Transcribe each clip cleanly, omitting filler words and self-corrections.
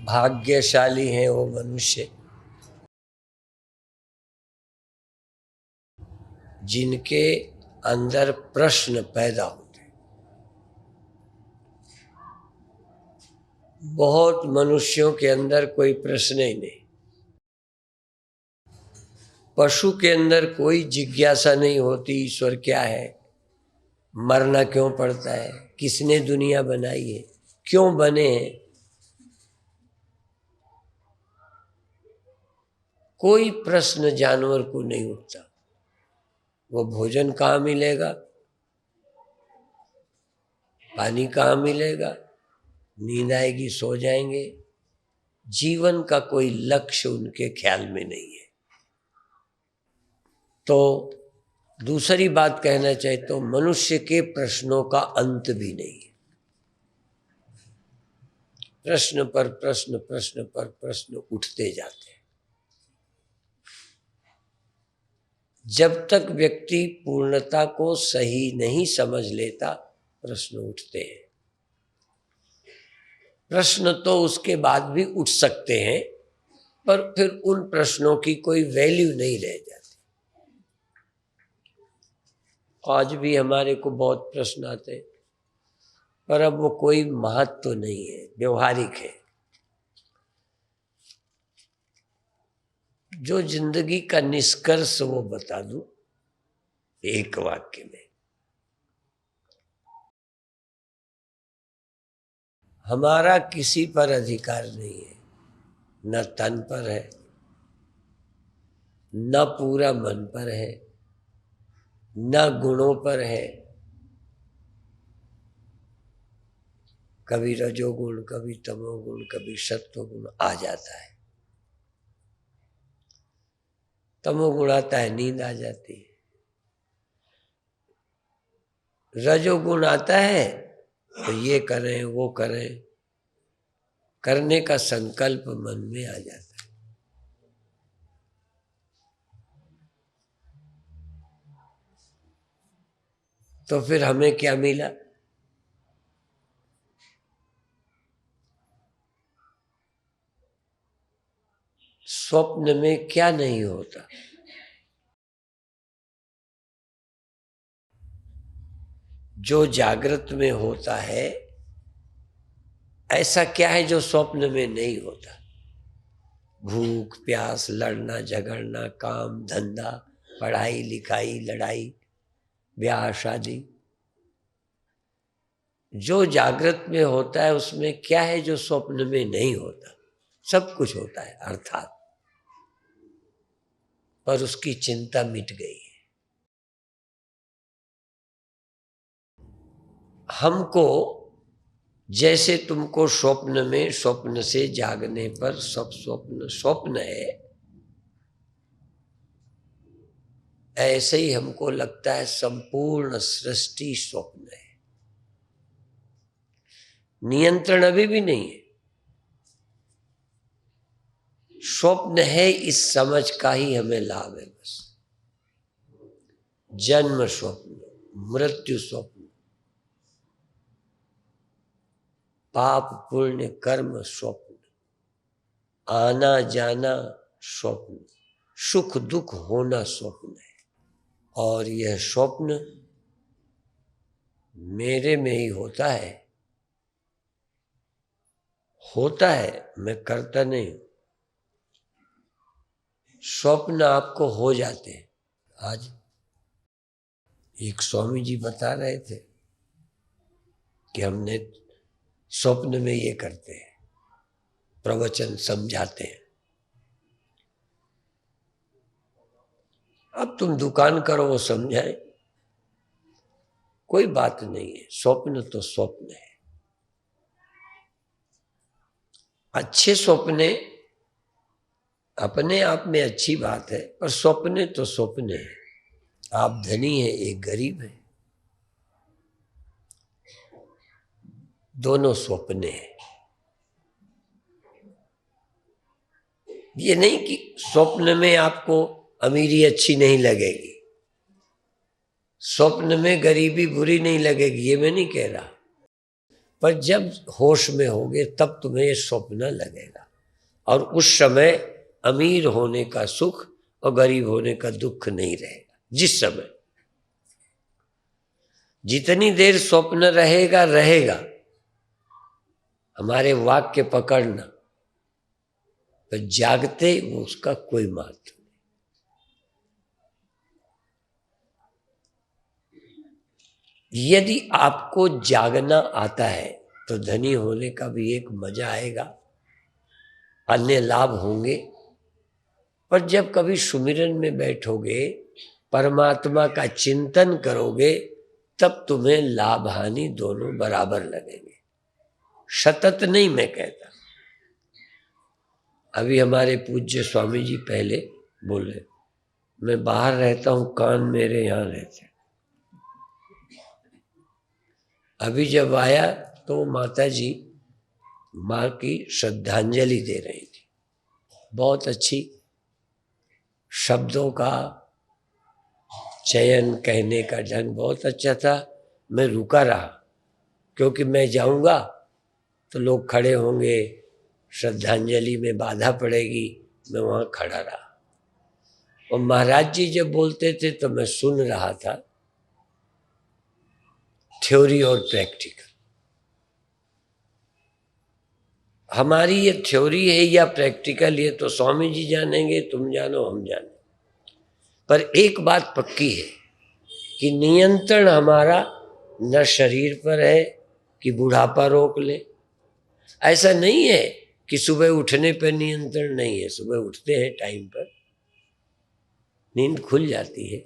भाग्यशाली है वो मनुष्य जिनके अंदर प्रश्न पैदा होते। बहुत मनुष्यों के अंदर कोई प्रश्न ही नहीं। पशु के अंदर कोई जिज्ञासा नहीं होती, ईश्वर क्या है, मरना क्यों पड़ता है, किसने दुनिया बनाई है, क्यों बने हैं। कोई प्रश्न जानवर को नहीं उठता। वो भोजन कहाँ मिलेगा, पानी कहाँ मिलेगा, नींद आएगी सो जाएंगे। जीवन का कोई लक्ष्य उनके ख्याल में नहीं है। तो दूसरी बात कहना चाहे तो मनुष्य के प्रश्नों का अंत भी नहीं है। प्रश्न पर प्रश्न, प्रश्न पर प्रश्न उठते जाते हैं। जब तक व्यक्ति पूर्णता को सही नहीं समझ लेता, प्रश्न उठते हैं। प्रश्न तो उसके बाद भी उठ सकते हैं, पर फिर उन प्रश्नों की कोई वैल्यू नहीं रह जाती। आज भी हमारे को बहुत प्रश्न आते हैं, पर अब वो कोई महत्व तो नहीं है, व्यवहारिक है। जो जिंदगी का निष्कर्ष वो बता दूं एक वाक्य में। हमारा किसी पर अधिकार नहीं है, न तन पर है, न पूरा मन पर है, न गुणों पर है। कभी रजोगुण, कभी तमोगुण, कभी सत्वगुण आ जाता है। तमोगुण आता है, नींद आ जाती है। रजोगुण आता है तो ये करें वो करें, करने का संकल्प मन में आ जाता है। तो फिर हमें क्या मिला? स्वप्न में क्या नहीं होता। जो जागृत में होता है, ऐसा क्या है जो स्वप्न में नहीं होता? भूख प्यास, लड़ना झगड़ना, काम धंधा, पढ़ाई लिखाई, लड़ाई, ब्याह शादी। जो जागृत में होता है उसमें क्या है जो स्वप्न में नहीं होता? सब कुछ होता है अर्थात, पर उसकी चिंता मिट गई है। हमको जैसे तुमको स्वप्न में, स्वप्न से जागने पर सब स्वप्न स्वप्न है, ऐसे ही हमको लगता है संपूर्ण सृष्टि स्वप्न है। नियंत्रण अभी भी नहीं है। स्वप्न है इस समझ का ही हमें लाभ है बस। जन्म स्वप्न, मृत्यु स्वप्न, पाप पुण्य कर्म स्वप्न, आना जाना स्वप्न, सुख दुख होना स्वप्न है। और यह स्वप्न मेरे में ही होता है, मैं करता नहीं। स्वप्न आपको हो जाते हैं। आज एक स्वामी जी बता रहे थे कि हमने स्वप्न में ये करते हैं, प्रवचन समझाते हैं। अब तुम दुकान करो वो समझाए, कोई बात नहीं है। स्वप्न तो स्वप्न है। अच्छे स्वप्ने अपने आप में अच्छी बात है, पर स्वप्ने तो स्वप्न है। आप धनी है, एक गरीब है, दोनों स्वप्ने हैं। ये नहीं कि स्वप्न में आपको अमीरी अच्छी नहीं लगेगी, स्वप्न में गरीबी बुरी नहीं लगेगी, ये मैं नहीं कह रहा। पर जब होश में होगे तब तुम्हें ये स्वप्न लगेगा, और उस समय अमीर होने का सुख और गरीब होने का दुख नहीं रहेगा। जिस समय जितनी देर स्वप्न रहेगा रहेगा, हमारे वाक्य पकड़ना, पर जागते उसका कोई महत्व नहीं। यदि आपको जागना आता है तो धनी होने का भी एक मजा आएगा, अन्य लाभ होंगे। पर जब कभी सुमिरन में बैठोगे, परमात्मा का चिंतन करोगे, तब तुम्हें लाभ हानि दोनों बराबर लगेंगे। सतत नहीं मैं कहता। अभी हमारे पूज्य स्वामी जी पहले बोले, मैं बाहर रहता हूं, कान मेरे यहाँ रहते। अभी जब आया तो माता जी माँ की श्रद्धांजलि दे रही थी। बहुत अच्छी शब्दों का चयन, कहने का ढंग बहुत अच्छा था। मैं रुका रहा, क्योंकि मैं जाऊंगा तो लोग खड़े होंगे, श्रद्धांजलि में बाधा पड़ेगी। मैं वहाँ खड़ा रहा, और महाराज जी जब बोलते थे तो मैं सुन रहा था, थ्योरी और प्रैक्टिकल। हमारी ये थ्योरी है या प्रैक्टिकल, ये तो स्वामी जी जानेंगे, तुम जानो, हम जाने। पर एक बात पक्की है कि नियंत्रण हमारा न शरीर पर है कि बुढ़ापा रोक ले। ऐसा नहीं है कि सुबह उठने पर नियंत्रण नहीं है। सुबह उठते हैं टाइम पर, नींद खुल जाती है,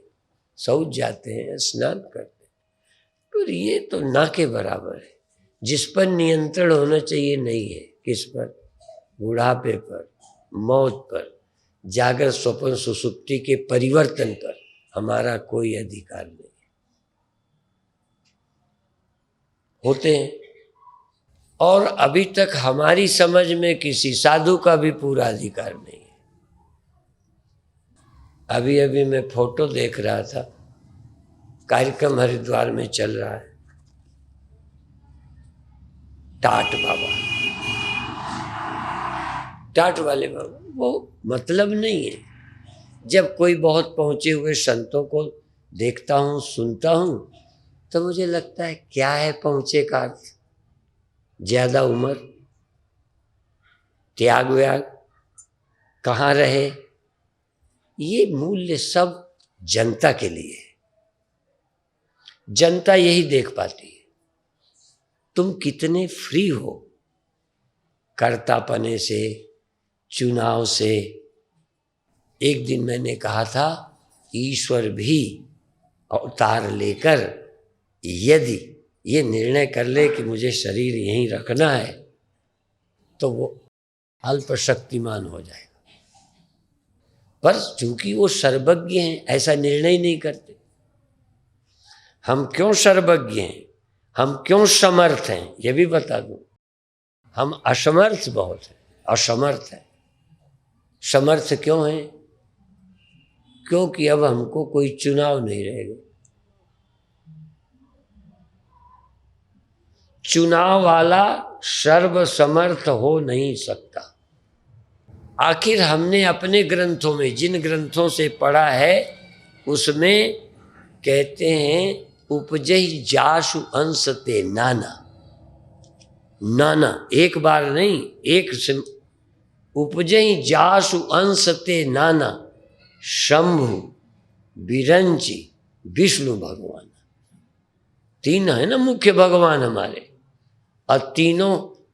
सो जाते हैं, स्नान करते हैं, पर ये तो ना के बराबर है। जिस पर नियंत्रण होना चाहिए नहीं है। किस पर? बुढ़ापे पर, मौत पर, जागर स्वप्न सुसुप्ति के परिवर्तन पर हमारा कोई अधिकार नहीं। होते हैं, और अभी तक हमारी समझ में किसी साधु का भी पूरा अधिकार नहीं है। अभी अभी मैं फोटो देख रहा था, कार्यक्रम हरिद्वार में चल रहा है, टाट बाबा, टाट वाले बाबा, वो मतलब नहीं है। जब कोई बहुत पहुंचे हुए संतों को देखता हूं, सुनता हूं, तो मुझे लगता है क्या है पहुंचे का अर्थ? ज्यादा उम्र, त्याग व्याग, कहाँ रहे? ये मूल्य सब जनता के लिए है। जनता यही देख पाती है तुम कितने फ्री हो कर्तापने से, चुनाव से। एक दिन मैंने कहा था, ईश्वर भी अवतार लेकर यदि ये निर्णय कर ले कि मुझे शरीर यहीं रखना है, तो वो अल्पशक्तिमान हो जाएगा। पर चूंकि वो सर्वज्ञ हैं, ऐसा निर्णय नहीं करते। हम क्यों सर्वज्ञ हैं, हम क्यों समर्थ हैं, ये भी बता दूं। हम असमर्थ बहुत हैं, असमर्थ हैं। समर्थ क्यों हैं? क्योंकि अब हमको कोई चुनाव नहीं रहेगा। चुनाव वाला सर्वसमर्थ हो नहीं सकता। आखिर हमने अपने ग्रंथों में, जिन ग्रंथों से पढ़ा है, उसमें कहते हैं उपजहि जासु अंश ते नाना। नाना एक बार नहीं, एक से उपजहि जासु अंश ते नाना, शंभु, विरंची, विष्णु भगवान। तीन है ना मुख्य भगवान हमारे, और तीनों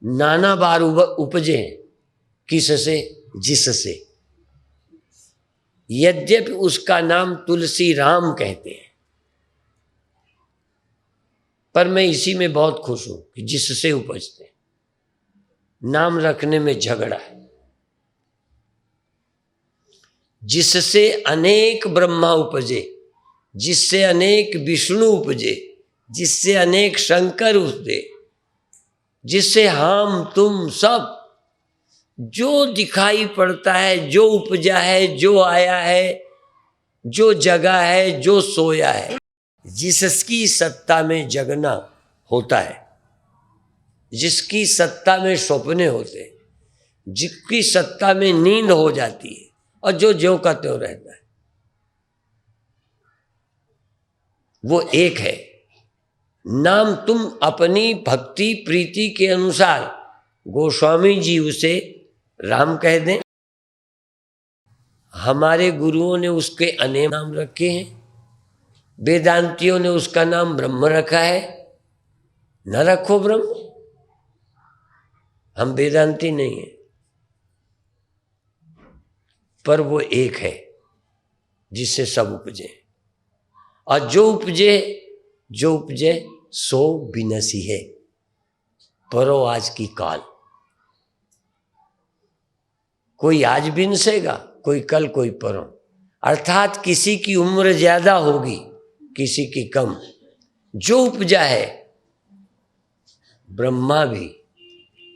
नाना बार उपजे हैं। किससे? जिससे। यद्यपि उसका नाम तुलसी राम कहते हैं, पर मैं इसी में बहुत खुश हूं कि जिससे उपजते हैं। नाम रखने में झगड़ा है। जिससे अनेक ब्रह्मा उपजे, जिससे अनेक विष्णु उपजे, जिससे अनेक शंकर उपजे, जिससे हम तुम सब, जो दिखाई पड़ता है, जो उपजा है, जो आया है, जो जगा है, जो सोया है, जिसकी सत्ता में जगना होता है। जिसकी सत्ता में सपने होते हैं, जिसकी सत्ता में नींद हो जाती है और जो ज्यों का त्यों रहता है, वो एक है। नाम तुम अपनी भक्ति प्रीति के अनुसार गोस्वामी जी उसे राम कह दें, हमारे गुरुओं ने उसके अनेक नाम रखे हैं, वेदांतियों ने उसका नाम ब्रह्म रखा है। न रखो ब्रह्म, हम वेदांती नहीं हैं, पर वो एक है जिससे सब उपजे, और जो उपजे सो बिनसी है। परो आज की काल, कोई आज बिनसेगा, कोई कल, कोई परो। अर्थात किसी की उम्र ज्यादा होगी, किसी की कम। जो उपजा है, ब्रह्मा भी,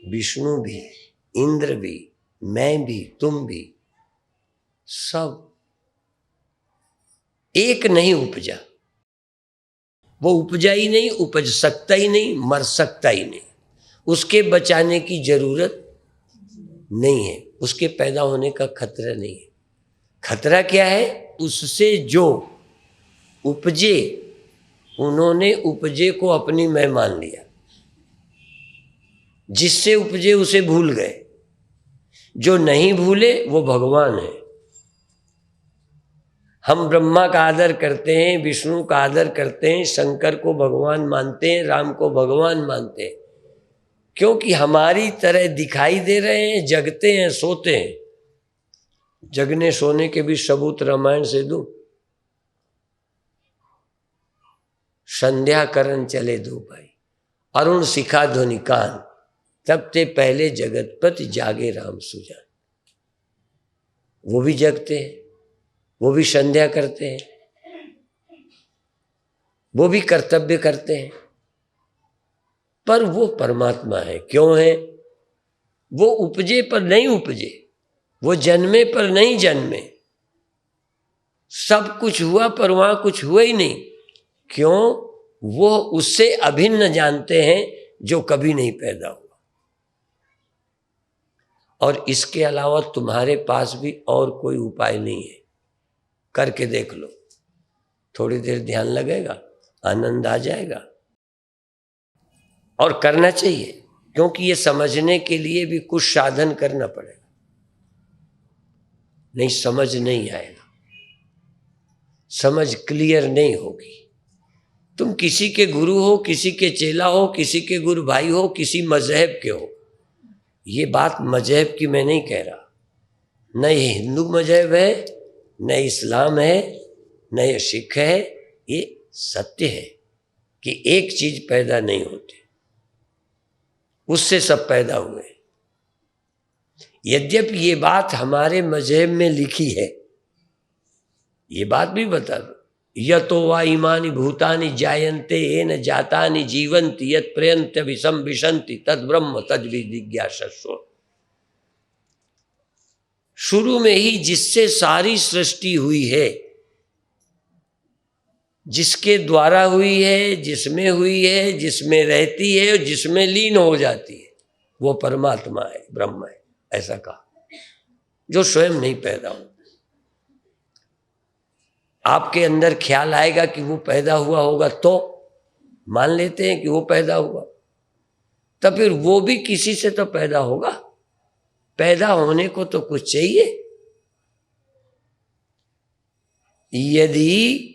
विष्णु भी, इंद्र भी, मैं भी, तुम भी, सब एक नहीं उपजा। वो उपजा ही नहीं, उपज सकता ही नहीं, मर सकता ही नहीं। उसके बचाने की जरूरत नहीं है, उसके पैदा होने का खतरा नहीं है। खतरा क्या है? उससे जो उपजे, उन्होंने उपजे को अपनी मैं मान लिया, जिससे उपजे उसे भूल गए। जो नहीं भूले वो भगवान है। हम ब्रह्मा का आदर करते हैं, विष्णु का आदर करते हैं, शंकर को भगवान मानते हैं, राम को भगवान मानते हैं, क्योंकि हमारी तरह दिखाई दे रहे हैं, जगते हैं, सोते हैं। जगने सोने के भी सबूत रामायण से दूं। संध्या करन चले दो भाई, अरुण शिखा ध्वनि कान, तब ते पहले जगतपति जागे राम सुजान। वो भी जगते हैं, वो भी संध्या करते हैं, वो भी कर्तव्य करते हैं, पर वो परमात्मा है। क्यों है? वो उपजे पर नहीं उपजे, वो जन्मे पर नहीं जन्मे। सब कुछ हुआ पर वहां कुछ हुआ ही नहीं। क्यों? वो उससे अभिन्न जानते हैं जो कभी नहीं पैदा हुआ। और इसके अलावा तुम्हारे पास भी और कोई उपाय नहीं है। करके देख लो, थोड़ी देर ध्यान लगेगा, आनंद आ जाएगा। और करना चाहिए, क्योंकि ये समझने के लिए भी कुछ साधन करना पड़ेगा, नहीं समझ नहीं आएगा, समझ क्लियर नहीं होगी। तुम किसी के गुरु हो, किसी के चेला हो, किसी के गुरु भाई हो, किसी मजहब के हो। ये बात मजहब की मैं नहीं कह रहा, न ये हिंदू मजहब है, न इस्लाम है, न ये सिख है। ये सत्य है कि एक चीज पैदा नहीं होती, उससे सब पैदा हुए। यद्यपि ये बात हमारे मजहब में लिखी है, ये बात भी बता दो, यतो वा इमानि भूतानि जायन्ते येन जातानि जीवन्ति यत् प्रयन्त्य विषम विशन्ति तद् ब्रह्म तद् विजिज्ञासस्व। शुरू में ही जिससे सारी सृष्टि हुई है, जिसके द्वारा हुई है, जिसमें हुई है, जिसमें रहती है और जिसमें लीन हो जाती है, वो परमात्मा है, ब्रह्म है। ऐसा कहा, जो स्वयं नहीं पैदा हो। आपके अंदर ख्याल आएगा कि वो पैदा हुआ होगा, तो मान लेते हैं कि वो पैदा हुआ, तो फिर वो भी किसी से तो पैदा होगा। पैदा होने को तो कुछ चाहिए। यदि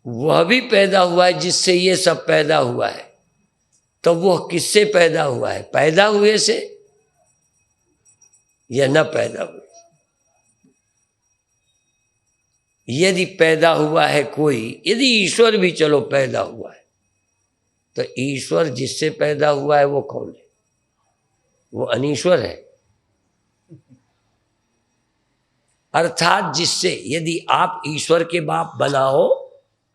वह भी पैदा हुआ है जिससे ये सब पैदा हुआ है, तो वह किससे पैदा हुआ है? पैदा हुए से या न पैदा हुए? यदि पैदा हुआ है कोई, यदि ईश्वर भी चलो पैदा हुआ है, तो ईश्वर जिससे पैदा हुआ है वो कौन है? वो अनीश्वर है। अर्थात जिससे, यदि आप ईश्वर के बाप बनाओ,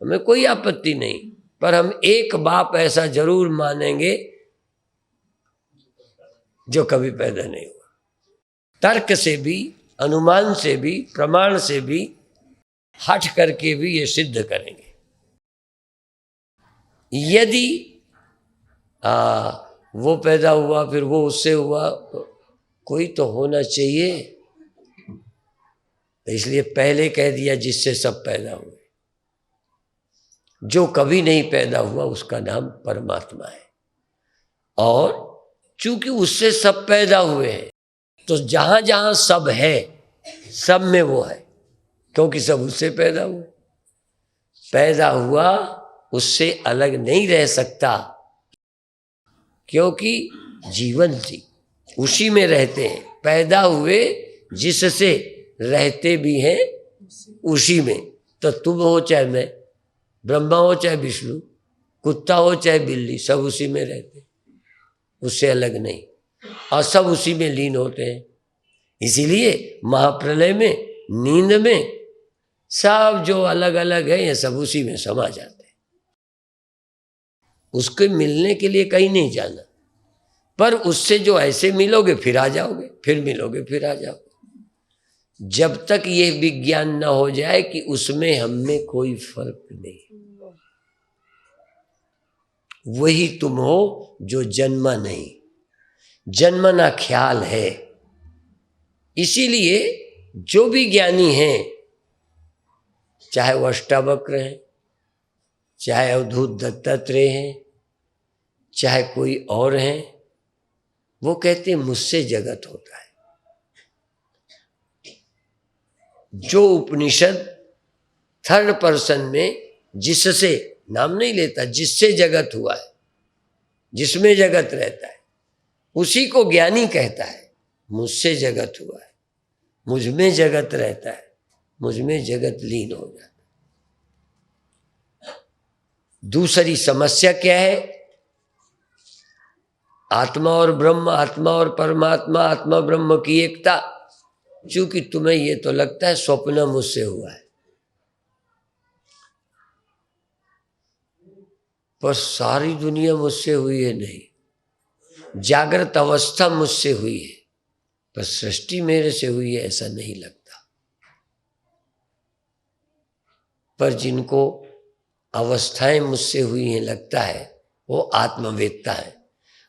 हमें कोई आपत्ति नहीं, पर हम एक बाप ऐसा जरूर मानेंगे जो कभी पैदा नहीं हुआ। तर्क से भी, अनुमान से भी, प्रमाण से भी, हट करके भी ये सिद्ध करेंगे। यदि वो पैदा हुआ, फिर वो उससे हुआ, कोई तो होना चाहिए। तो इसलिए पहले कह दिया जिससे सब पैदा हुए। जो कभी नहीं पैदा हुआ उसका नाम परमात्मा है, और चूंकि उससे सब पैदा हुए हैं तो जहां जहां सब है सब में वो है, क्योंकि सब उससे पैदा हुए। पैदा हुआ उससे अलग नहीं रह सकता, क्योंकि जीवन थी उसी में रहते हैं। पैदा हुए जिससे रहते भी हैं उसी में। तो तुम हो चाहे मैं, ब्रह्मा हो चाहे विष्णु, कुत्ता हो चाहे बिल्ली, सब उसी में रहते, उससे अलग नहीं, और सब उसी में लीन होते हैं। इसीलिए महाप्रलय में, नींद में सब जो अलग अलग है ये सब उसी में समा जाते हैं। उसके मिलने के लिए कहीं नहीं जाना, पर उससे जो ऐसे मिलोगे फिर आ जाओगे, फिर मिलोगे फिर आ जाओगे। जब तक ये विज्ञान न हो जाए कि उसमें हम में कोई फर्क नहीं, वही तुम हो जो जन्मा नहीं, जन्मना ख्याल है। इसीलिए जो भी ज्ञानी हैं, चाहे वो अष्टावक्र हैं, चाहे अवधूत दत्तात्रेय हैं, चाहे कोई और हैं, वो कहते हैं मुझसे जगत होता है। जो उपनिषद थर्ड पर्सन में जिससे नाम नहीं लेता, जिससे जगत हुआ है, जिसमें जगत रहता है, उसी को ज्ञानी कहता है। मुझसे जगत हुआ है, मुझ में जगत रहता है, मुझ में जगत लीन हो जाता है। दूसरी समस्या क्या है? आत्मा और ब्रह्म, आत्मा और परमात्मा, आत्मा ब्रह्म की एकता। चूंकि तुम्हें ये तो लगता है स्वप्न मुझसे हुआ है, पर सारी दुनिया मुझसे हुई है नहीं। जागृत अवस्था मुझसे हुई है, पर सृष्टि मेरे से हुई है ऐसा नहीं लगता। पर जिनको अवस्थाएं मुझसे हुई हैं लगता है, वो आत्मवेत्ता है।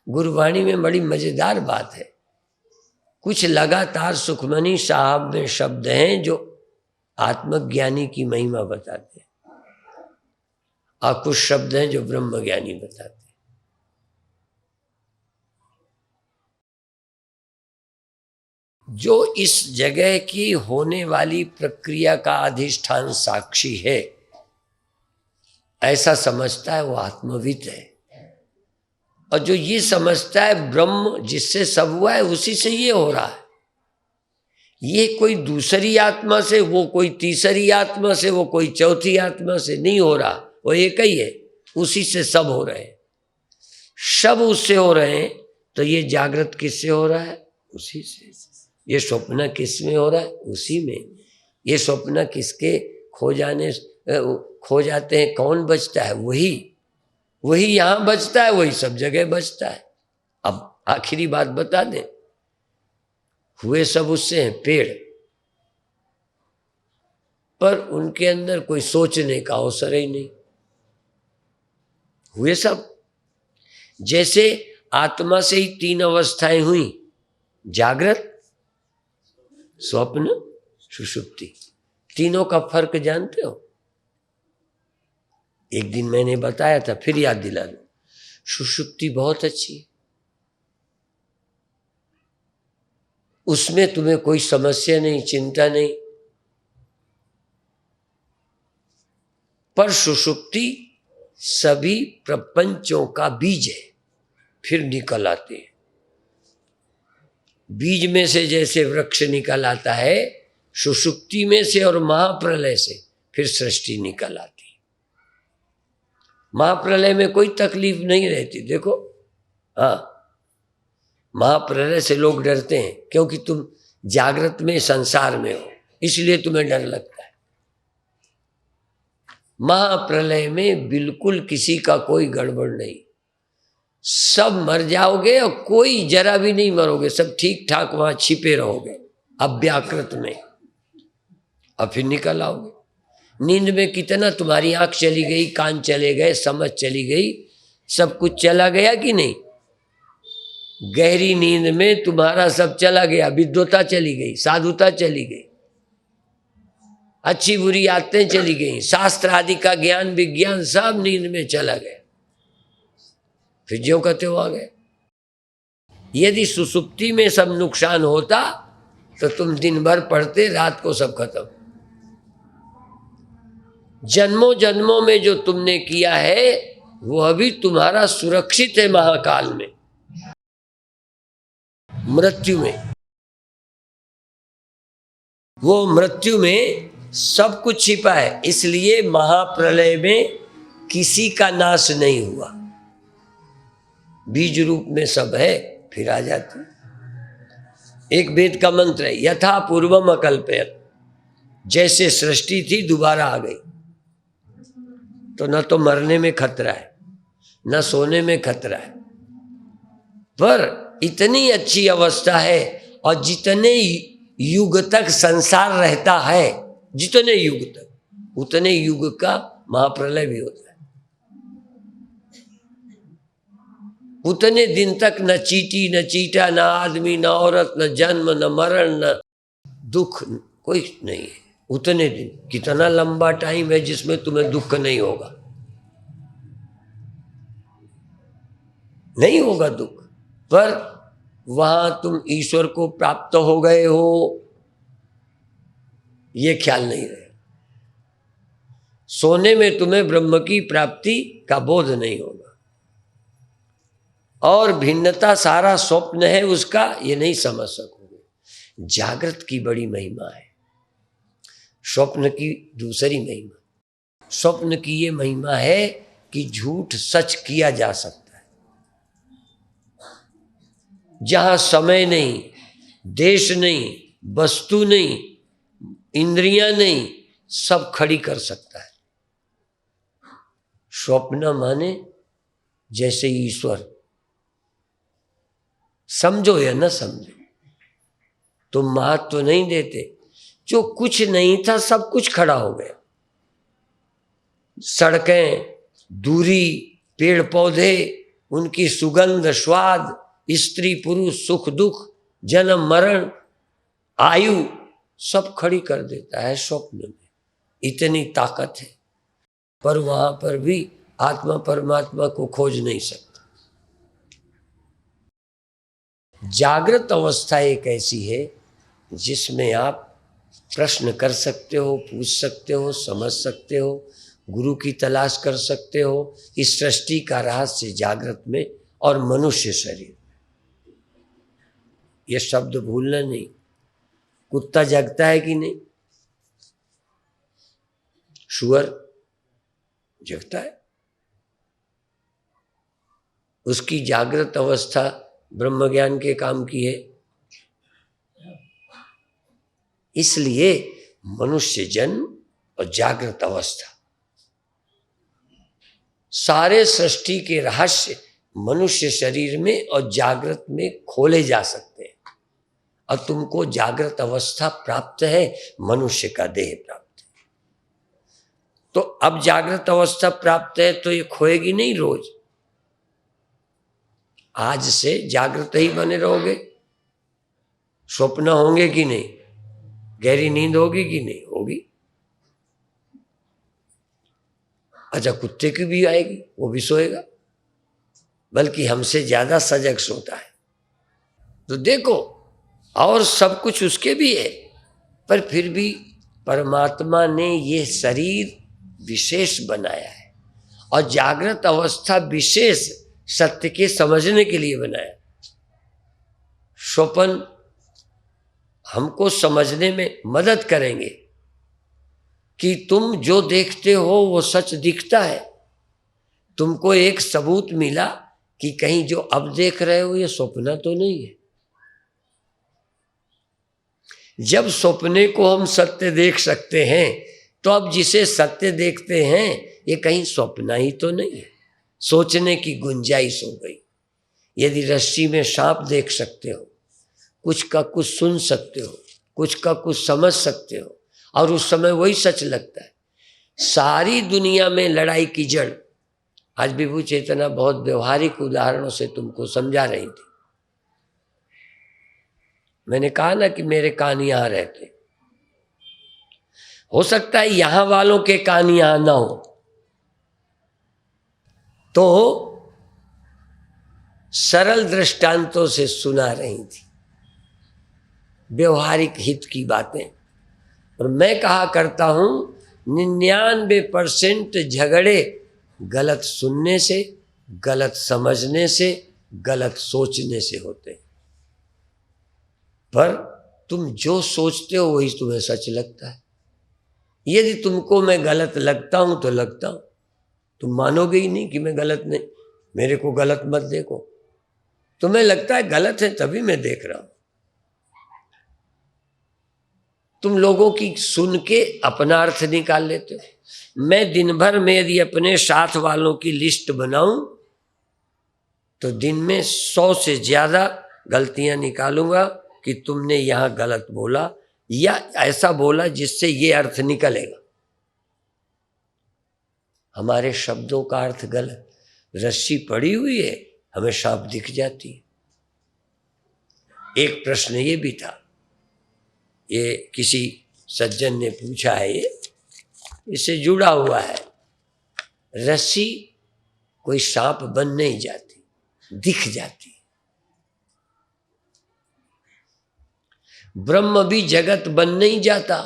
गुरुवाणी में बड़ी मजेदार बात है। कुछ लगातार सुखमनी साहब में शब्द हैं जो आत्मज्ञानी की महिमा बताते हैं, और कुछ शब्द हैं जो ब्रह्मज्ञानी बताते हैं। जो इस जगह की होने वाली प्रक्रिया का अधिष्ठान साक्षी है, ऐसा समझता है वो आत्मविद है। और जो ये समझता है ब्रह्म जिससे सब हुआ है उसी से ये हो रहा है, ये कोई दूसरी आत्मा से, वो कोई तीसरी आत्मा से, वो कोई चौथी आत्मा से नहीं हो रहा, वो एक ही है, उसी से सब हो रहे हैं। सब उससे हो रहे हैं, तो ये जागृत किससे हो रहा है? उसी से। ये स्वप्न किस में हो रहा है? उसी में। ये स्वप्न किसके खो जाते हैं, कौन बचता है? वही यहां बचता है, वही सब जगह बचता है। अब आखिरी बात बता दें, हुए सब उससे हैं पेड़, पर उनके अंदर कोई सोचने का अवसर ही नहीं। हुए सब, जैसे आत्मा से ही तीन अवस्थाएं हुई, जागृत, स्वप्न, सुषुप्ति। तीनों का फर्क जानते हो? एक दिन मैंने बताया था, फिर याद दिला दो। सुषुप्ति बहुत अच्छी है, उसमें तुम्हें कोई समस्या नहीं, चिंता नहीं। पर सुषुप्ति सभी प्रपंचों का बीज है, फिर निकल आते हैं। बीज में से जैसे वृक्ष निकल आता है, सुषुप्ति में से और महाप्रलय से फिर सृष्टि निकल आती है। महाप्रलय में कोई तकलीफ नहीं रहती। देखो, हाँ, महाप्रलय से लोग डरते हैं क्योंकि तुम जागृत में संसार में हो, इसलिए तुम्हें डर लगता है। महाप्रलय में बिल्कुल किसी का कोई गड़बड़ नहीं, सब मर जाओगे और कोई जरा भी नहीं मरोगे, सब ठीक ठाक वहां छिपे रहोगे अव्याकृत में, और फिर निकल आओगे। नींद में कितना तुम्हारी आंख चली गई, कान चले गए, समझ चली गई, सब कुछ चला गया कि नहीं? गहरी नींद में तुम्हारा सब चला गया, विद्वता चली गई, साधुता चली गई, अच्छी बुरी आदतें चली गई, शास्त्र आदि का ज्ञान विज्ञान सब नींद में चला गया, फिर ज्यों कहते हो आ गए। यदि सुसुप्ति में सब नुकसान होता तो तुम दिन भर पढ़ते, रात को सब खत्म। जन्मों जन्मों में जो तुमने किया है वो अभी तुम्हारा सुरक्षित है महाकाल में, मृत्यु में। वो मृत्यु में सब कुछ छिपा है, इसलिए महाप्रलय में किसी का नाश नहीं हुआ, बीज रूप में सब है, फिर आ जाती। एक वेद का मंत्र है, यथा पूर्वम अकल्पयत, जैसे सृष्टि थी दोबारा आ गई। तो न तो मरने में खतरा है, न सोने में खतरा है, पर इतनी अच्छी अवस्था है। और जितने युग तक संसार रहता है, जितने युग तक, उतने युग का महाप्रलय भी होता है। उतने दिन तक न चीटी न चीटा, न आदमी न औरत, न जन्म न मरण, न दुख, कोई नहीं है। उतने दिन, कितना लंबा टाइम है जिसमें तुम्हें दुख नहीं होगा, नहीं होगा दुख। पर वहां तुम ईश्वर को प्राप्त हो गए हो ये ख्याल नहीं रहे। सोने में तुम्हें ब्रह्म की प्राप्ति का बोध नहीं होगा, और भिन्नता सारा स्वप्न है उसका, ये नहीं समझ सकोगे। जागृत की बड़ी महिमा है, स्वप्न की दूसरी महिमा। स्वप्न की ये महिमा है कि झूठ सच किया जा सकता है। जहां समय नहीं, देश नहीं, वस्तु नहीं, इंद्रियां नहीं, सब खड़ी कर सकता है। स्वप्न माने जैसे ईश्वर, समझो या न समझो, तुम महत्व तो नहीं देते। जो कुछ नहीं था सब कुछ खड़ा हो गया, सड़कें, दूरी, पेड़ पौधे, उनकी सुगंध, स्वाद, स्त्री पुरुष, सुख दुख, जन्म मरण, आयु, सब खड़ी कर देता है स्वप्न में। इतनी ताकत है, पर वहां पर भी आत्मा परमात्मा को खोज नहीं सकता। जागृत अवस्था एक ऐसी है जिसमें आप प्रश्न कर सकते हो, पूछ सकते हो, समझ सकते हो, गुरु की तलाश कर सकते हो। इस सृष्टि का रहस्य जागृत में और मनुष्य शरीर, ये शब्द भूलना नहीं। कुत्ता जगता है कि नहीं? शुअर जगता है, उसकी जागृत अवस्था ब्रह्म ज्ञान के काम की है। इसलिए मनुष्य जन्म और जागृत अवस्था, सारे सृष्टि के रहस्य मनुष्य शरीर में और जागृत में खोले जा सकते हैं। और तुमको जागृत अवस्था प्राप्त है, मनुष्य का देह प्राप्त है। तो अब जागृत अवस्था प्राप्त है तो ये खोएगी नहीं रोज। आज से जागृत ही बने रहोगे। स्वप्न होंगे कि नहीं? गहरी नींद होगी कि नहीं? होगी। अच्छा, कुत्ते की भी आएगी, वो भी सोएगा, बल्कि हमसे ज्यादा सजग सोता है। तो देखो, और सब कुछ उसके भी है, पर फिर भी परमात्मा ने ये शरीर विशेष बनाया है, और जागृत अवस्था विशेष सत्य के समझने के लिए बनाया। स्वप्न हमको समझने में मदद करेंगे कि तुम जो देखते हो वो सच दिखता है। तुमको एक सबूत मिला कि कहीं जो अब देख रहे हो ये स्वप्न तो नहीं है। जब स्वप्ने को हम सत्य देख सकते हैं तो अब जिसे सत्य देखते हैं ये कहीं स्वप्न ही तो नहीं है। सोचने की गुंजाइश हो गई। यदि रस्सी में सांप देख सकते हो, कुछ का कुछ सुन सकते हो, कुछ का कुछ समझ सकते हो, और उस समय वही सच लगता है। सारी दुनिया में लड़ाई की जड़, आज विभू चेतना बहुत व्यवहारिक उदाहरणों से तुमको समझा रही थी। मैंने कहा ना कि मेरे कान यहां रहते, हो सकता है यहां वालों के कान यहां ना हो, तो सरल दृष्टांतों से सुना रही थी, व्यवहारिक हित की बातें। और मैं कहा करता हूं 99% झगड़े गलत सुनने से, गलत समझने से, गलत सोचने से होते हैं। पर तुम जो सोचते हो वही तुम्हें सच लगता है। यदि तुमको मैं गलत लगता हूं तो लगता हूं, तुम मानोगे ही नहीं कि मैं गलत नहीं, मेरे को गलत मत देखो। तुम्हें लगता है गलत है तभी मैं देख रहा हूं। तुम लोगों की सुन के अपना अर्थ निकाल लेते हो। मैं दिन भर में यदि अपने साथ वालों की लिस्ट बनाऊं तो दिन में 100 से ज्यादा गलतियां निकालूंगा कि तुमने यहां गलत बोला या ऐसा बोला जिससे ये अर्थ निकलेगा। हमारे शब्दों का अर्थ गलत, रस्सी पड़ी हुई है, हमें सांप दिख जाती है। एक प्रश्न ये भी था, ये किसी सज्जन ने पूछा है, ये इससे जुड़ा हुआ है। रस्सी कोई सांप बन नहीं जाती, दिख जाती। ब्रह्म भी जगत बन नहीं जाता,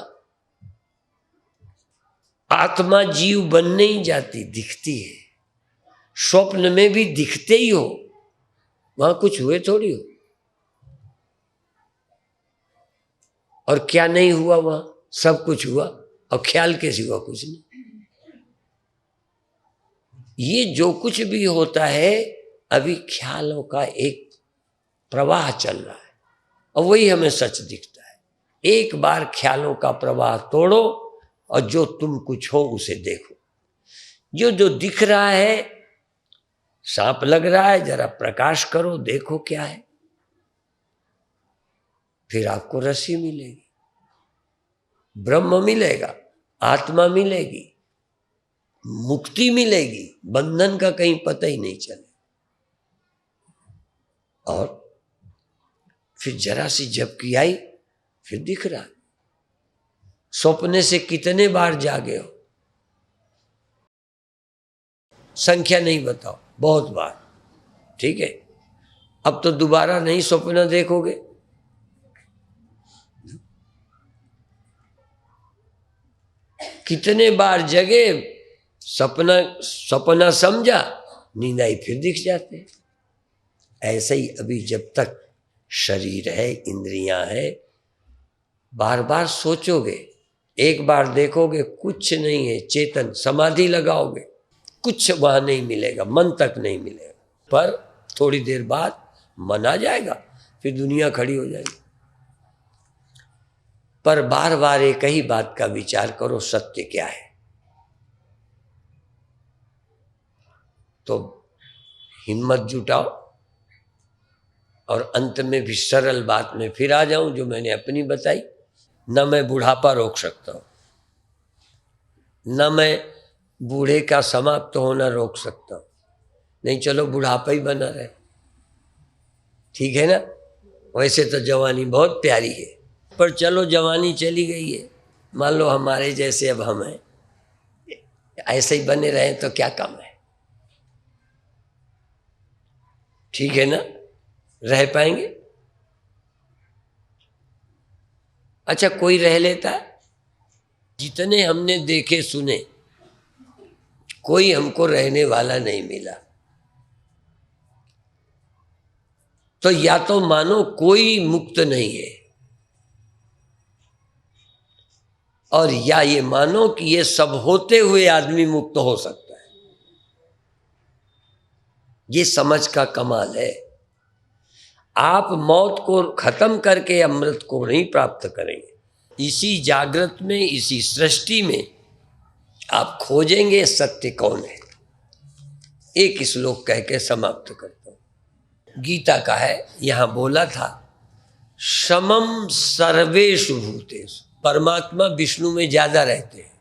आत्मा जीव बन नहीं जाती, दिखती है। स्वप्न में भी दिखते ही हो, वहां कुछ हुए थोड़ी हो। और क्या नहीं हुआ, वहां सब कुछ हुआ। और ख्याल कैसे हुआ? कुछ नहीं। ये जो कुछ भी होता है अभी ख्यालों का एक प्रवाह चल रहा है, और वही हमें सच दिखता है। एक बार ख्यालों का प्रवाह तोड़ो और जो तुम कुछ हो उसे देखो। जो जो दिख रहा है, सांप लग रहा है, जरा प्रकाश करो, देखो क्या है, फिर आपको रस्सी मिलेगी, ब्रह्म मिलेगा, आत्मा मिलेगी, मुक्ति मिलेगी, बंधन का कहीं पता ही नहीं चले। और फिर जरा सी झपकी आई, फिर दिख रहा। सपने से कितने बार जागे हो? संख्या नहीं बताओ, बहुत बार। ठीक है, अब तो दोबारा नहीं सपना देखोगे। कितने बार जगे, सपना समझा, नींद आई, फिर दिख जाते। ऐसे ही अभी जब तक शरीर है, इंद्रियां है, बार बार सोचोगे, एक बार देखोगे कुछ नहीं है, चेतन समाधि लगाओगे, कुछ वहां नहीं मिलेगा, मन तक नहीं मिलेगा। पर थोड़ी देर बाद मन आ जाएगा, फिर दुनिया खड़ी हो जाएगी। पर बार बार एक ही बात का विचार करो, सत्य क्या है। तो हिम्मत जुटाओ। और अंत में भी सरल बात में फिर आ जाऊं जो मैंने अपनी बताई। न मैं बुढ़ापा रोक सकता हूं, न मैं बूढ़े का समाप्त होना रोक सकता हूं। नहीं, चलो बुढ़ापा ही बना रहे, ठीक है ना। वैसे तो जवानी बहुत प्यारी है, पर चलो जवानी चली गई है, मान लो हमारे जैसे अब हम हैं, ऐसे ही बने रहे तो क्या काम है, ठीक है ना, रह पाएंगे। अच्छा, कोई रह लेता है? जितने हमने देखे सुने, कोई हमको रहने वाला नहीं मिला। तो या तो मानो कोई मुक्त नहीं है, और या ये मानो कि ये सब होते हुए आदमी मुक्त हो सकता है। ये समझ का कमाल है। आप मौत को खत्म करके अमृत को नहीं प्राप्त करेंगे। इसी जागृत में, इसी सृष्टि में आप खोजेंगे सत्य कौन है। एक श्लोक कह के समाप्त करता हूं, गीता का है, यहां बोला था, समम सर्वेषु भूतेषु। परमात्मा विष्णु में ज्यादा रहते हैं।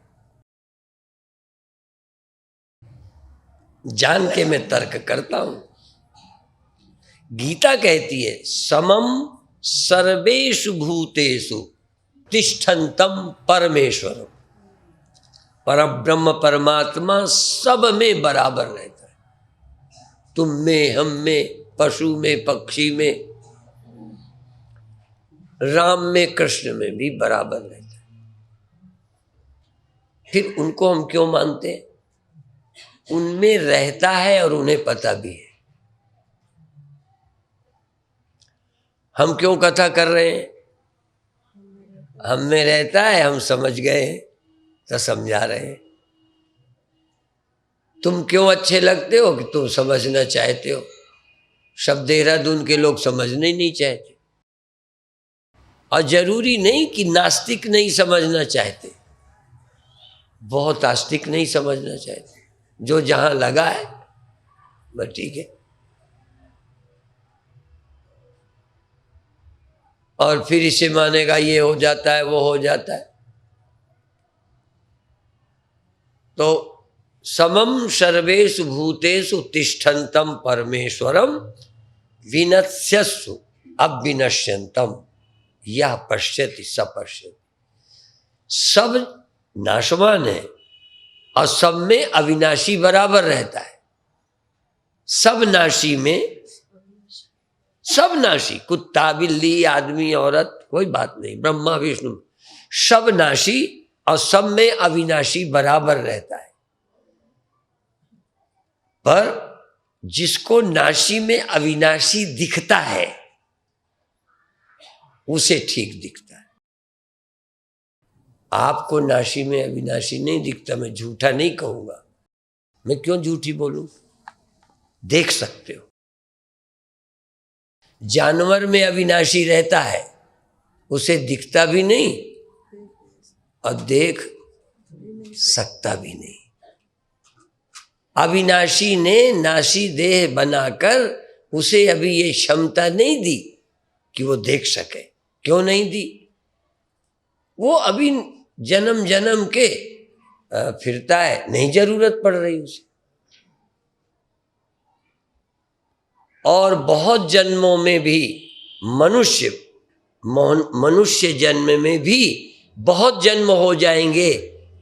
जान के मैं तर्क करता हूं। गीता कहती है समम सर्वेषु भूतेषु तिष्ठन्तम परमेश्वरम। परब्रह्म परमात्मा सब में बराबर रहता है, तुम में, हम में, पशु में, पक्षी में, राम में, कृष्ण में भी बराबर रहता है। फिर उनको हम क्यों मानते हैं? उनमें रहता है और उन्हें पता भी है। हम क्यों कथा कर रहे हैं? हम में रहता है, हम समझ गए हैं तो समझा रहे हैं। तुम क्यों अच्छे लगते हो? कि तुम समझना चाहते हो। शब्द देहरादून के लोग समझने नहीं चाहते, और जरूरी नहीं कि नास्तिक नहीं समझना चाहते, बहुत आस्तिक नहीं समझना चाहते। जो जहां लगा है बस ठीक है। और फिर इसे मानेगा, ये हो जाता है, वो हो जाता है। तो समम सर्वेषु भूतेषु तिष्ठन्तम परमेश्वरम विनश्यसु अविनश्यन्तम यह पश्यति स पश्यति। सब नाशवान है और सब में अविनाशी बराबर रहता है। सब नाशी में, सब नाशी, कुत्ता, बिल्ली, आदमी, औरत, कोई बात नहीं, ब्रह्मा विष्णु, सब नाशी और सब में अविनाशी बराबर रहता है। पर जिसको नाशी में अविनाशी दिखता है उसे ठीक दिखता है। आपको नाशी में अविनाशी नहीं दिखता, मैं झूठा नहीं कहूंगा, मैं क्यों झूठी बोलूं? देख सकते हो। जानवर में अविनाशी रहता है, उसे दिखता भी नहीं और देख सकता भी नहीं। अविनाशी ने नाशी देह बनाकर उसे अभी ये क्षमता नहीं दी कि वो देख सके। क्यों नहीं दी? वो अभी जन्म जन्म के फिरता है, नहीं जरूरत पड़ रही उसे। और बहुत जन्मों में भी मनुष्य जन्म में भी बहुत जन्म हो जाएंगे,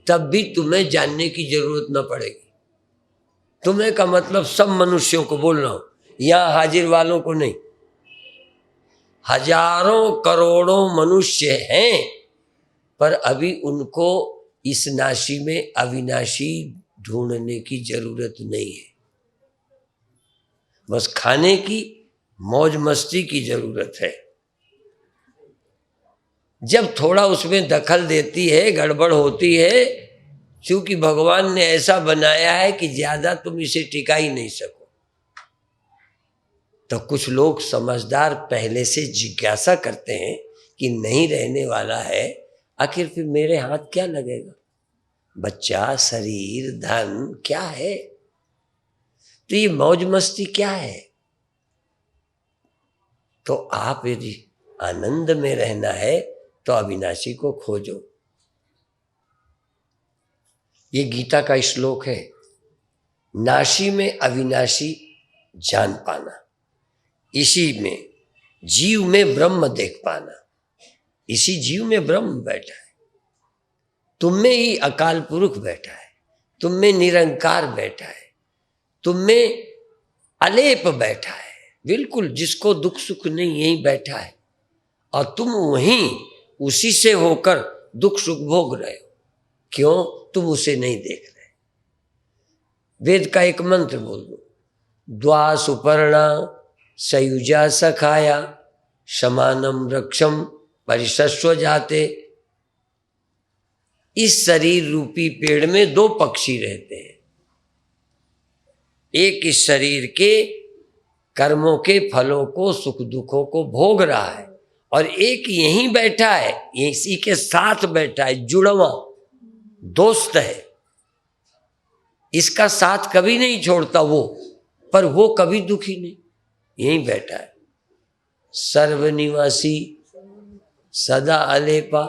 तब भी तुम्हें जानने की जरूरत न पड़ेगी। तुम्हें का मतलब सब मनुष्यों को बोल रहा हूं, यहां हाजिर वालों को नहीं। हजारों करोड़ों मनुष्य हैं, पर अभी उनको इस नाशी में अविनाशी ढूंढने की जरूरत नहीं है। बस खाने की, मौज मस्ती की जरूरत है। जब थोड़ा उसमें दखल देती है, गड़बड़ होती है, क्योंकि भगवान ने ऐसा बनाया है कि ज्यादा तुम इसे टिका ही नहीं सको, तो कुछ लोग समझदार पहले से जिज्ञासा करते हैं कि नहीं रहने वाला है, आखिर फिर मेरे हाथ क्या लगेगा? बच्चा, शरीर, धन क्या है? तो ये मौज मस्ती क्या है? तो आप यदि आनंद में रहना है तो अविनाशी को खोजो। ये गीता का श्लोक है, नाशी में अविनाशी जान पाना, इसी में जीव में ब्रह्म देख पाना। इसी जीव में ब्रह्म बैठा है, तुम में ही अकाल पुरुष बैठा है, तुम में निरंकार बैठा है, तुम में अलेप बैठा है, बिल्कुल जिसको दुख सुख नहीं, यही बैठा है। और तुम वहीं उसी से होकर दुख सुख भोग रहे हो। क्यों? तुम उसे नहीं देख रहे। वेद का एक मंत्र बोल दो, द्वा सुपर्णा सयुजा सखाया समानम रक्षम परिशस्व जाते। इस शरीर रूपी पेड़ में दो पक्षी रहते हैं, एक इस शरीर के कर्मों के फलों को, सुख दुखों को भोग रहा है, और एक यहीं बैठा है, इसी के साथ बैठा है, जुड़वा दोस्त है। इसका साथ कभी नहीं छोड़ता वो, पर वो कभी दुखी नहीं, यहीं बैठा है। सर्वनिवासी सदा अलेपा,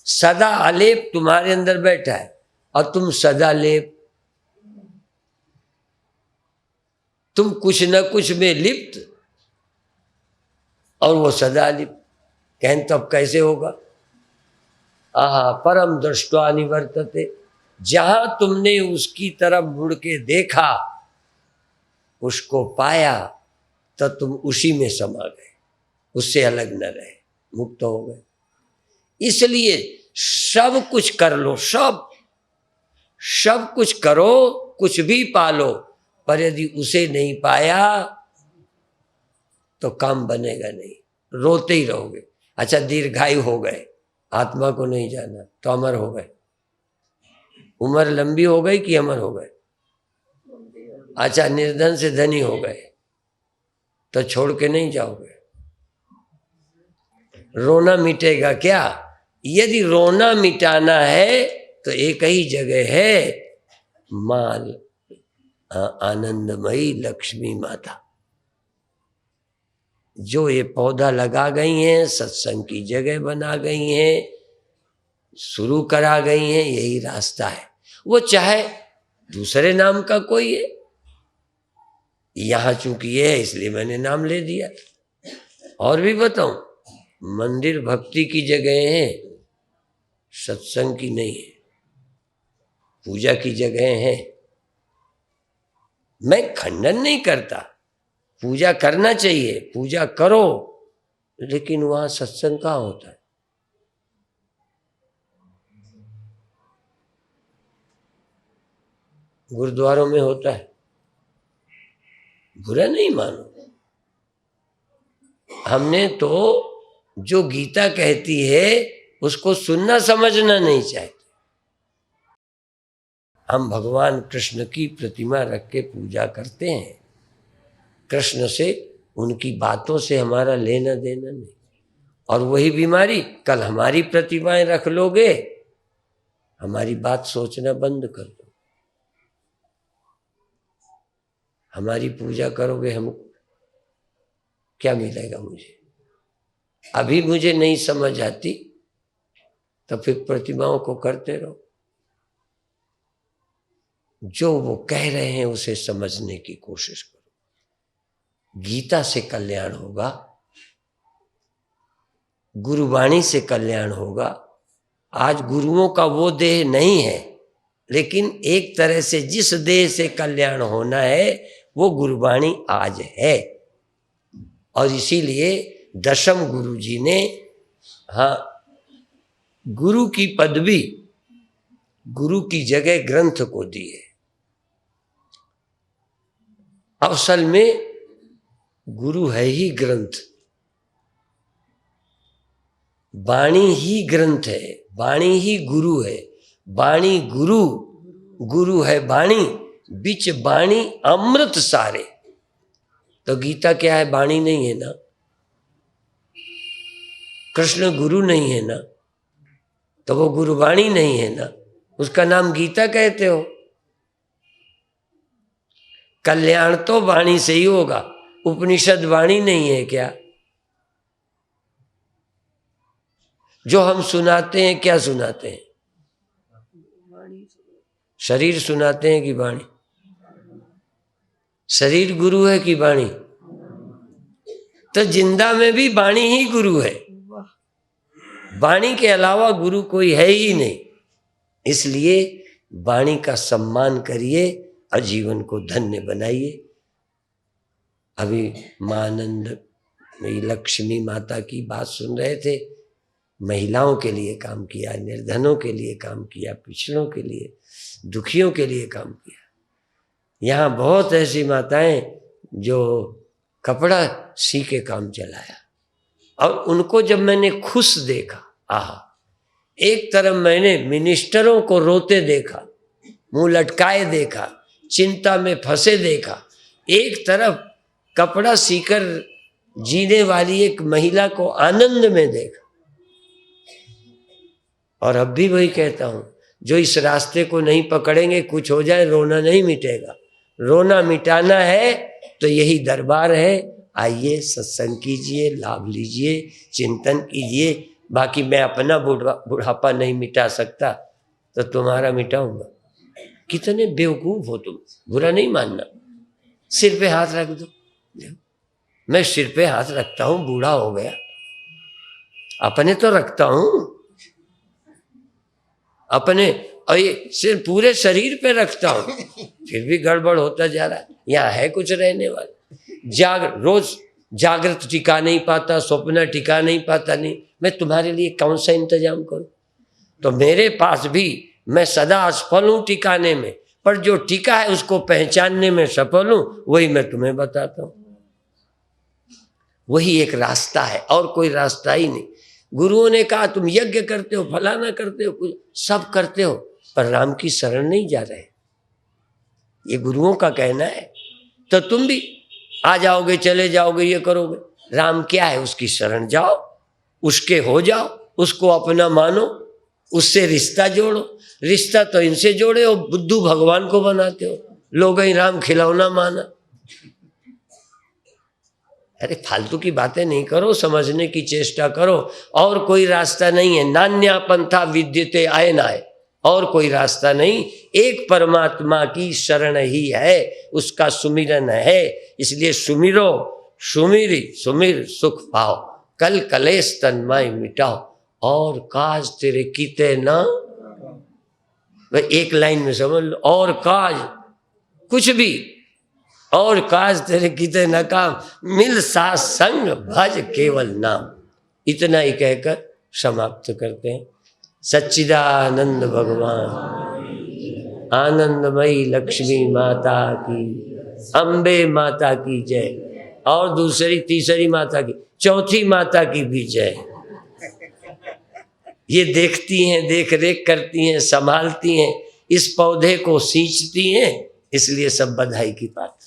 सदा अलेप तुम्हारे अंदर बैठा है और तुम सदा लेप। तुम कुछ न कुछ में लिप्त और वो सदा लिप्त। कहन तब कैसे होगा? आहा परम दृष्टवा निवर्तते, जहां तुमने उसकी तरफ मुड़ के देखा, उसको पाया, तो तुम उसी में समा गए, उससे अलग न रहे, मुक्त हो गए। इसलिए सब कुछ कर लो, सब कुछ करो, कुछ भी पालो, पर यदि उसे नहीं पाया तो काम बनेगा नहीं, रोते ही रहोगे। अच्छा दीर्घायु हो गए, आत्मा को नहीं जाना तो अमर हो गए। उम्र लंबी हो गई कि अमर हो गए? अच्छा निर्धन से धनी हो गए तो छोड़ के नहीं जाओगे। रोना मिटेगा क्या? यदि रोना मिटाना है तो एक ही जगह है, माल आनंदमयी लक्ष्मी माता। जो ये पौधा लगा गई हैं, सत्संग की जगह बना गई हैं, शुरू करा गई हैं, यही रास्ता है। वो चाहे दूसरे नाम का कोई है, यहां चूंकि ये है इसलिए मैंने नाम ले दिया। और भी बताऊं, मंदिर भक्ति की जगह है, सत्संग की नहीं है, पूजा की जगह है। मैं खंडन नहीं करता, पूजा करना चाहिए, पूजा करो, लेकिन वहां सत्संग कहाँ होता है? गुरुद्वारों में होता है। बुरा नहीं मानो, हमने तो जो गीता कहती है उसको सुनना समझना नहीं चाहते। हम भगवान कृष्ण की प्रतिमा रख के पूजा करते हैं, कृष्ण से उनकी बातों से हमारा लेना देना नहीं। और वही बीमारी, कल हमारी प्रतिमाएं रख लोगे, हमारी बात सोचना बंद कर दो, हमारी पूजा करोगे, हम क्या मिलेगा मुझे? अभी मुझे नहीं समझ आती तो फिर प्रतिमाओं को करते रहो। जो वो कह रहे हैं उसे समझने की कोशिश करो। गीता से कल्याण होगा, गुरुवाणी से कल्याण होगा। आज गुरुओं का वो देह नहीं है, लेकिन एक तरह से जिस देह से कल्याण होना है वो गुरुवाणी आज है। और इसीलिए दशम गुरु जी ने गुरु की पदवी, गुरु की जगह ग्रंथ को दी है। असल में गुरु है ही ग्रंथ, वाणी ही ग्रंथ है, वाणी ही गुरु है। वाणी गुरु, गुरु है वाणी, बिच वाणी अमृत सारे। तो गीता क्या है? वाणी नहीं है ना, कृष्ण गुरु नहीं है ना, तो वो गुरुवाणी नहीं है ना, उसका नाम गीता कहते हो। कल्याण तो वाणी से ही होगा, उपनिषद वाणी नहीं है क्या? जो हम सुनाते हैं क्या सुनाते हैं? शरीर सुनाते हैं कि वाणी? शरीर गुरु है कि वाणी? तो जिंदा में भी वाणी ही गुरु है, वाणी के अलावा गुरु कोई है ही नहीं। इसलिए वाणी का सम्मान करिए और जीवन को धन्य बनाइए। अभी मां आनंद लक्ष्मी माता की बात सुन रहे थे, महिलाओं के लिए काम किया, निर्धनों के लिए काम किया, पिछड़ों के लिए, दुखियों के लिए काम किया। यहाँ बहुत ऐसी माताएं जो कपड़ा सी के काम चलाया, और उनको जब मैंने खुश देखा, आहा, एक तरफ मैंने मिनिस्टरों को रोते देखा, मुंह लटकाए देखा, चिंता में फंसे देखा, एक तरफ कपड़ा सीकर जीने वाली एक महिला को आनंद में देखा। और अब भी वही कहता हूं, जो इस रास्ते को नहीं पकड़ेंगे, कुछ हो जाए रोना नहीं मिटेगा। रोना मिटाना है तो यही दरबार है। आइए सत्संग कीजिए, लाभ लीजिए, चिंतन कीजिए। बाकी मैं अपना बुढ़ापा नहीं मिटा सकता तो तुम्हारा मिटाऊंगा। कितने बेवकूफ हो तुम, बुरा नहीं मानना। सिर पे हाथ रख दो, मैं सिर पे हाथ रखता हूं, बूढ़ा हो गया, अपने तो रखता हूं, अपने और ये सिर्फ पूरे शरीर पे रखता हूं, फिर भी गड़बड़ होता जा रहा है। यहाँ है कुछ रहने वाला। रोज जागृत टिका नहीं पाता, स्वप्न टिका नहीं पाता, नहीं मैं तुम्हारे लिए कौन सा इंतजाम करूं? तो मेरे पास भी मैं सदा असफल हूं टिकाने में, पर जो टिका है उसको पहचानने में सफल हूं, वही मैं तुम्हें बताता हूं। वही एक रास्ता है, और कोई रास्ता ही नहीं। गुरुओं ने कहा तुम यज्ञ करते हो, फलाना करते हो, कुछ सब करते हो, पर राम की शरण नहीं जा रहे, ये गुरुओं का कहना है। तो तुम भी आ जाओगे, चले जाओगे, ये करोगे। राम क्या है? उसकी शरण जाओ, उसके हो जाओ, उसको अपना मानो, उससे रिश्ता जोड़ो। रिश्ता तो इनसे जोड़े हो, बुद्धू भगवान को बनाते हो, लोग ही राम खिलौना माना। अरे फालतू की बातें नहीं करो, समझने की चेष्टा करो। और कोई रास्ता नहीं है। नान्या पंथा विद्यते अयनाय, और कोई रास्ता नहीं। एक परमात्मा की शरण ही है, उसका सुमिरन है। इसलिए सुमिरो, सुमिरी सुमिर सुख पाओ, कल कलेश तन्मय मिटाओ, और काज तेरे कीते ना। एक लाइन में समझ लो, और काज कुछ भी, और काज तेरे कीते न काम, मिल सा संग भज केवल नाम। इतना ही कहकर समाप्त करते हैं। सच्चिदानंद भगवान, आनंदमयी लक्ष्मी माता की, अम्बे माता की जय, और दूसरी तीसरी माता की, चौथी माता की भी जय। ये देखती हैं, देख रेख करती हैं, संभालती हैं, इस पौधे को सींचती हैं, इसलिए सब बधाई की बात।